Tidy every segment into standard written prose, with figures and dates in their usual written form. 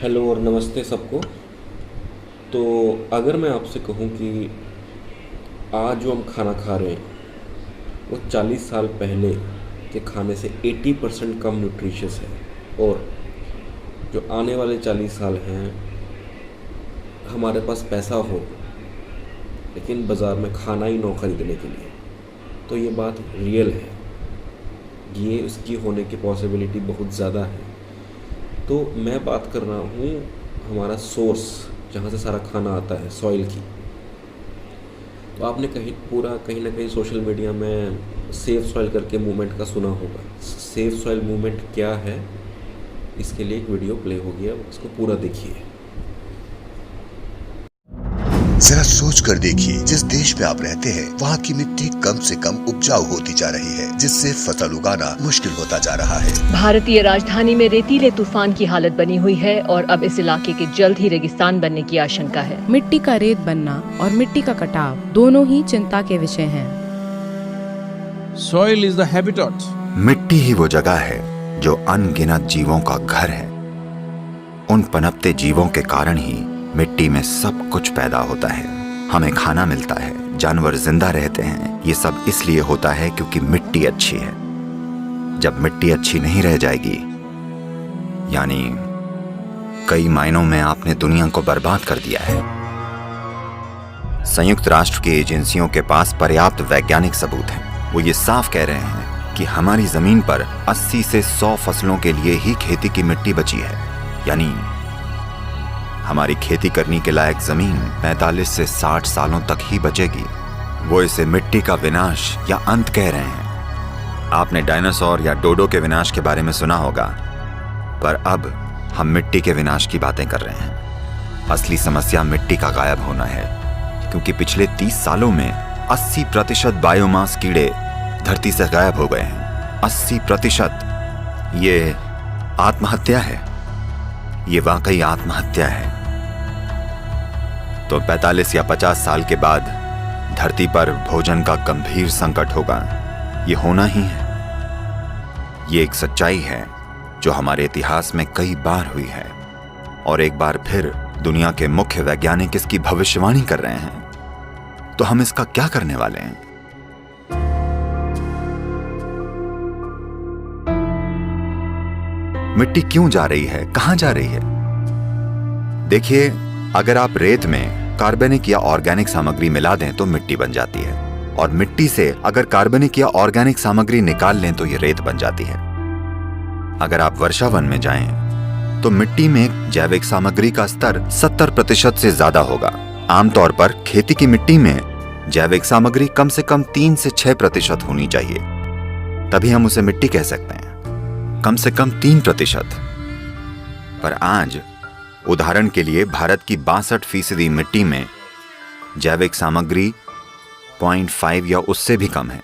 Hello और नमस्ते सबको। तो अगर मैं आपसे कहूँ कि आज जो हम खाना खा रहे हैं वो 40 साल पहले के खाने से 80% कम न्यूट्रिशियस है, और जो आने वाले 40 साल हैं हमारे पास पैसा हो लेकिन बाज़ार में खाना ही ना खरीदने के लिए, तो ये बात रियल है। ये इसकी होने की पॉसिबिलिटी बहुत ज़्यादा है। तो मैं बात कर रहा हूँ हमारा सोर्स जहाँ से सारा खाना आता है, सॉइल की। तो आपने कहीं ना कहीं सोशल मीडिया में सेफ सॉइल करके मूवमेंट का सुना होगा। सेफ सॉइल मूवमेंट क्या है, इसके लिए एक वीडियो प्ले हो गया, उसको पूरा देखिए। जरा सोच कर देखिए, जिस देश में आप रहते हैं वहाँ की मिट्टी कम से कम उपजाऊ होती जा रही है, जिससे फसल उगाना मुश्किल होता जा रहा है। भारतीय राजधानी में रेतीले तूफान की हालत बनी हुई है और अब इस इलाके के जल्द ही रेगिस्तान बनने की आशंका है। मिट्टी का रेत बनना और मिट्टी का कटाव दोनों ही चिंता के विषय हैं। Soil is the habitat. मिट्टी ही वो जगह है जो अनगिनत जीवों का घर है। उन पनपते जीवों के कारण ही मिट्टी में सब कुछ पैदा होता है। हमें खाना मिलता है, जानवर जिंदा रहते हैं। ये सब इसलिए होता है क्योंकि मिट्टी अच्छी है। जब मिट्टी अच्छी नहीं रह जाएगी, यानी कई मायनों में आपने दुनिया को बर्बाद कर दिया है। संयुक्त राष्ट्र की एजेंसियों के पास पर्याप्त वैज्ञानिक सबूत हैं। वो ये साफ कह रहे हैं कि हमारी जमीन पर 80 से 100 फसलों के लिए ही खेती की मिट्टी बची है। यानी हमारी खेती करने के लायक जमीन 45 से 60 सालों तक ही बचेगी। वो इसे मिट्टी का विनाश या अंत कह रहे हैं। आपने डायनासोर या डोडो के विनाश के बारे में सुना होगा, पर अब हम मिट्टी के विनाश की बातें कर रहे हैं। असली समस्या मिट्टी का गायब होना है, क्योंकि पिछले 30 सालों में 80% बायोमास कीड़े धरती से गायब हो गए हैं। 80%। ये आत्महत्या है। ये वाकई आत्महत्या है। तो 45 या 50 साल के बाद धरती पर भोजन का गंभीर संकट होगा। ये होना ही है। ये एक सच्चाई है जो हमारे इतिहास में कई बार हुई है, और एक बार फिर दुनिया के मुख्य वैज्ञानिक इसकी भविष्यवाणी कर रहे हैं। तो हम इसका क्या करने वाले हैं? मिट्टी क्यों जा रही है, कहां जा रही है? देखिए, अगर आप रेत में कार्बनिक या ऑर्गेनिक सामग्री मिला दें तो मिट्टी बन जाती है, और मिट्टी से अगर कार्बनिक या ऑर्गेनिक सामग्री निकाल लें तो ये रेत बन जाती है। अगर आप वर्षावन में जाएं तो मिट्टी में जैविक सामग्री का स्तर 70% से ज्यादा होगा। आमतौर पर खेती की मिट्टी में जैविक सामग्री कम से कम 3 से 6% होनी चाहिए, तभी हम उसे मिट्टी कह सकते हैं। कम से कम 3%। पर आज उदाहरण के लिए भारत की 62% मिट्टी में जैविक सामग्री 0.5 या उससे भी कम है।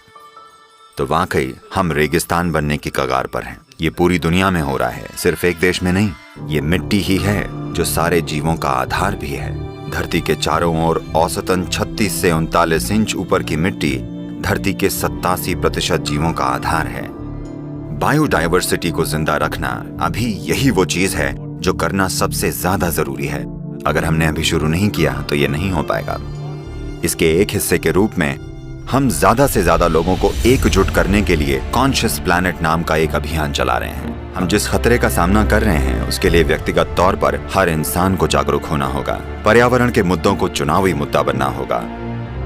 तो वाकई हम रेगिस्तान बनने की कगार पर हैं। ये पूरी दुनिया में हो रहा है, सिर्फ एक देश में नहीं। ये मिट्टी ही है जो सारे जीवों का आधार भी है। धरती के चारों ओर औसतन 36 से 39 इंच ऊपर की मिट्टी धरती के 87% जीवों का आधार है। बायोडायवर्सिटी को जिंदा रखना अभी यही वो चीज है जो करना सबसे ज्यादा जरूरी है। अगर हमने अभी शुरू नहीं किया तो ये नहीं हो पाएगा। इसके एक हिस्से के रूप में हम ज्यादा से ज्यादा लोगों को एकजुट करने के लिए कॉन्शियस प्लैनेट नाम का एक अभियान चला रहे हैं। हम जिस खतरे का सामना कर रहे हैं उसके लिए व्यक्तिगत तौर पर हर इंसान को जागरूक होना होगा। पर्यावरण के मुद्दों को चुनावी मुद्दा बनना होगा,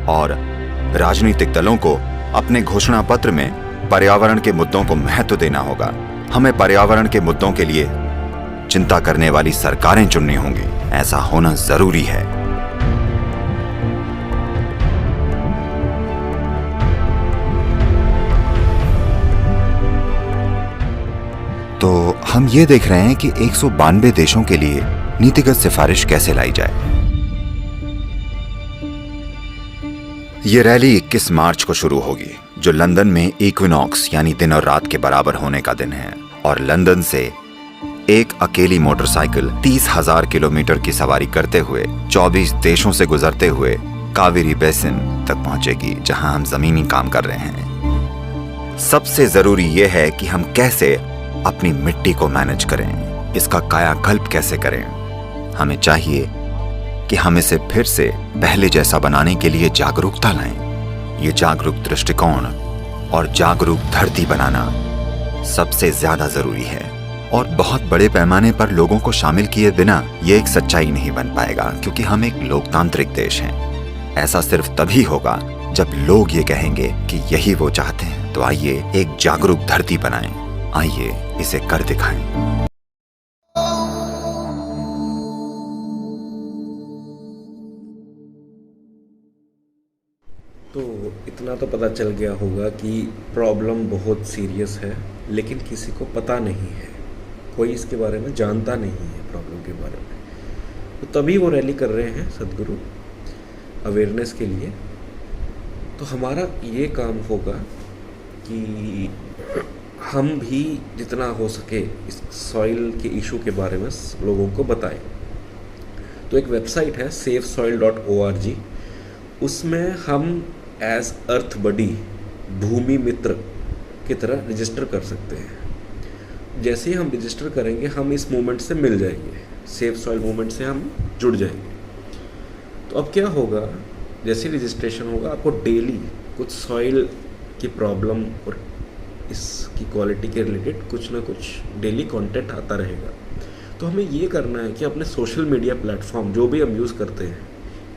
और राजनीतिक दलों को अपने घोषणा पत्र में पर्यावरण के मुद्दों को महत्व देना होगा। हमें पर्यावरण के मुद्दों के लिए चिंता करने वाली सरकारें चुननी होंगी। ऐसा होना जरूरी है। तो हम ये देख रहे हैं कि 192 देशों के लिए नीतिगत सिफारिश कैसे लाई जाए। ये रैली 21 मार्च को शुरू होगी, जो लंदन में इक्विनॉक्स यानी दिन और रात के बराबर होने का दिन है। और लंदन से एक अकेली मोटरसाइकिल 30,000 किलोमीटर की सवारी करते हुए 24 देशों से गुजरते हुए कावेरी बेसिन तक पहुंचेगी, जहां हम जमीनी काम कर रहे हैं। सबसे जरूरी यह है कि हम कैसे अपनी मिट्टी को मैनेज करें, इसका कायाकल्प कैसे करें। हमें चाहिए कि हम इसे फिर से पहले जैसा बनाने के लिए जागरूकता लाएं। ये जागरूक दृष्टिकोण और जागरूक धरती बनाना सबसे ज्यादा जरूरी है, और बहुत बड़े पैमाने पर लोगों को शामिल किए बिना ये एक सच्चाई नहीं बन पाएगा, क्योंकि हम एक लोकतांत्रिक देश हैं। ऐसा सिर्फ तभी होगा जब लोग ये कहेंगे कि यही वो चाहते हैं। तो आइए एक जागरूक धरती बनाएं, आइए इसे कर दिखाएं। तो इतना तो पता चल गया होगा कि प्रॉब्लम बहुत सीरियस है, लेकिन किसी को पता नहीं है, कोई इसके बारे में जानता नहीं है प्रॉब्लम के बारे में। तो तभी वो रैली कर रहे हैं सद्गुरु अवेयरनेस के लिए। तो हमारा ये काम होगा कि हम भी जितना हो सके इस सॉइल के इशू के बारे में लोगों को बताएं। तो एक वेबसाइट है safesoil.org, उसमें हम एज अर्थ बडी, भूमि मित्र की तरह रजिस्टर कर सकते हैं। जैसे ही हम रजिस्टर करेंगे हम इस मूवमेंट से मिल जाएंगे, सेफ सॉइल मूवमेंट से हम जुड़ जाएंगे। तो अब क्या होगा, जैसे रजिस्ट्रेशन होगा आपको डेली कुछ सॉइल की प्रॉब्लम और इसकी क्वालिटी के रिलेटेड कुछ ना कुछ डेली कंटेंट आता रहेगा। तो हमें ये करना है कि अपने सोशल मीडिया प्लेटफॉर्म जो भी हम यूज़ करते हैं,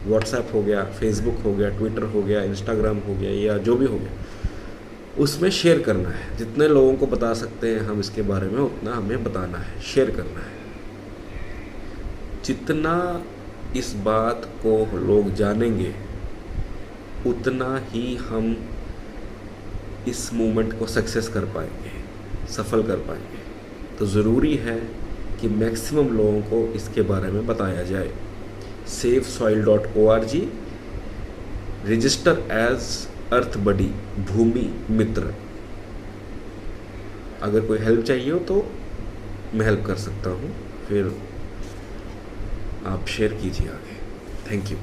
व्हाट्सएप हो गया, फेसबुक हो गया, ट्विटर हो गया, इंस्टाग्राम हो गया, या जो भी हो गया, उसमें शेयर करना है। जितने लोगों को बता सकते हैं हम इसके बारे में उतना हमें बताना है, शेयर करना है। जितना इस बात को लोग जानेंगे उतना ही हम इस मूवमेंट को सक्सेस कर पाएंगे, सफल कर पाएंगे। तो ज़रूरी है कि मैक्सिमम लोगों को इसके बारे में बताया जाए। safesoil.org, रजिस्टर एज अर्थ बडी, भूमि मित्र। अगर कोई हेल्प चाहिए हो तो मैं हेल्प कर सकता हूँ, फिर आप शेयर कीजिए आगे। Thank you.